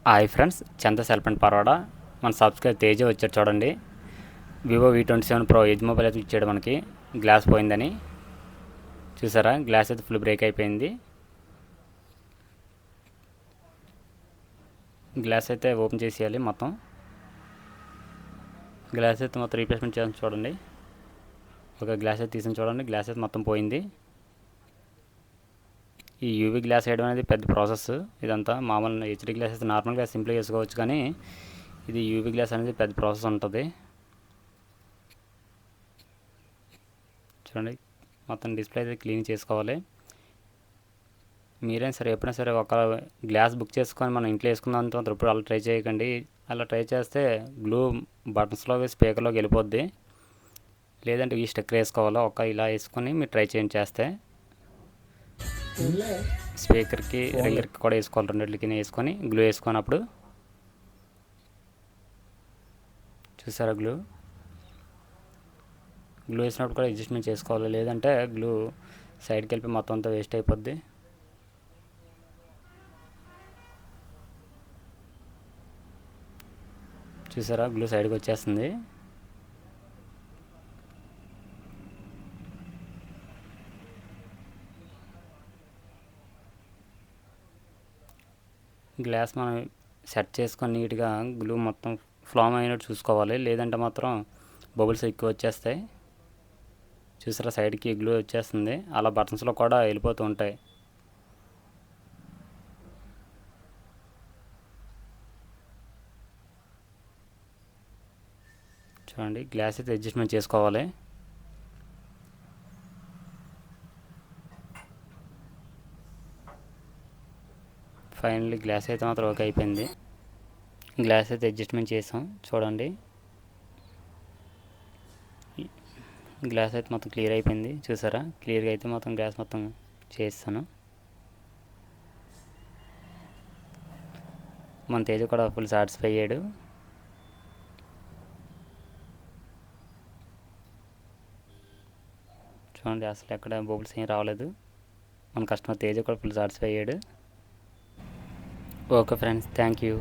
Hi friends, Chandra self and Parwada మన subscribe Teja వచ్చాడు చూడండి. Vivo V27 Pro edge mobile అయితే ఇచ్చాడు మనకి. గ్లాస్ పోయిందని చూసారా, గ్లాస్ అయితే ఫుల్ బ్రేక్ అయిపోయింది. గ్లాస్ అయితే ఓపెన్ చేసేయాలి. మొత్తం గ్లాస్ అయితే మొత్తం రీప్లేస్మెంట్ చేయాలని చూడండి. ఒక గ్లాస్ అయితే తీసిన చూడండి, గ్లాస్ అయితే మొత్తం పోయింది. ఈ యూవీ గ్లాస్ వేయడం అనేది పెద్ద ప్రాసెస్. ఇదంతా మామూలు హెచ్డీ గ్లాస్ అయితే నార్మల్గా సింపుల్గా వేసుకోవచ్చు, కానీ ఇది యూవీ గ్లాస్ అనేది పెద్ద ప్రాసెస్ ఉంటుంది. చూడండి, మొత్తం డిస్ప్లే అయితే క్లీన్ చేసుకోవాలి. మీరైనా సరే ఎప్పుడైనా సరే ఒక గ్లాస్ బుక్ చేసుకొని మనం ఇంట్లో వేసుకుందాం ఇప్పుడు అలా ట్రై చేయకండి. అలా ట్రై చేస్తే గ్లూ బటన్స్లోకి స్పీకర్లోకి వెళ్ళిపోద్ది. లేదంటే ఈ స్టిక్కర్ వేసుకోవాలో ఇలా వేసుకొని మీరు ట్రై చేయండి. చేస్తే స్పీకర్కి రింగర్కి కూడా వేసుకోవాలి. రెండింటికి వేసుకొని గ్లూ వేసుకున్నప్పుడు చూసారా, గ్లూ వేసినప్పుడు కూడా అడ్జస్ట్మెంట్ చేసుకోవాలి. లేదంటే గ్లూ సైడ్కి వెళ్ళి మొత్తం అంతా వేస్ట్ అయిపోద్ది. చూసారా, గ్లూ సైడ్కి వచ్చేస్తుంది. గ్లాస్ మనం సెట్ చేసుకొని నీట్గా గ్లూ మొత్తం ఫ్లామ్ అయినట్టు చూసుకోవాలి. లేదంటే మాత్రం బబుల్స్ ఎక్కువ వచ్చేస్తాయి. చూసారా, సైడ్కి గ్లూ వచ్చేస్తుంది. అలా బటన్స్లో కూడా వెళ్ళిపోతూ ఉంటాయి. చూడండి, గ్లాస్ అయితే అడ్జస్ట్మెంట్ చేసుకోవాలి. ఫైనల్లీ గ్లాస్ అయితే మాత్రం ఓకే అయిపోయింది. గ్లాస్ అయితే అడ్జస్ట్మెంట్ చేసాం చూడండి. గ్లాస్ అయితే మొత్తం క్లియర్ అయిపోయింది. చూసారా, క్లియర్గా అయితే మొత్తం గ్లాస్ మొత్తం చేస్తాను. మన తేజ కూడా ఫుల్ సాటిస్ఫై అయ్యాడు. చూడండి, అసలు ఎక్కడ బబుల్స్ ఏం రావలేదు. మన కస్టమర్ తేజ కూడా ఫుల్ సాటిస్ఫై అయ్యాడు. Okay friends, thank you.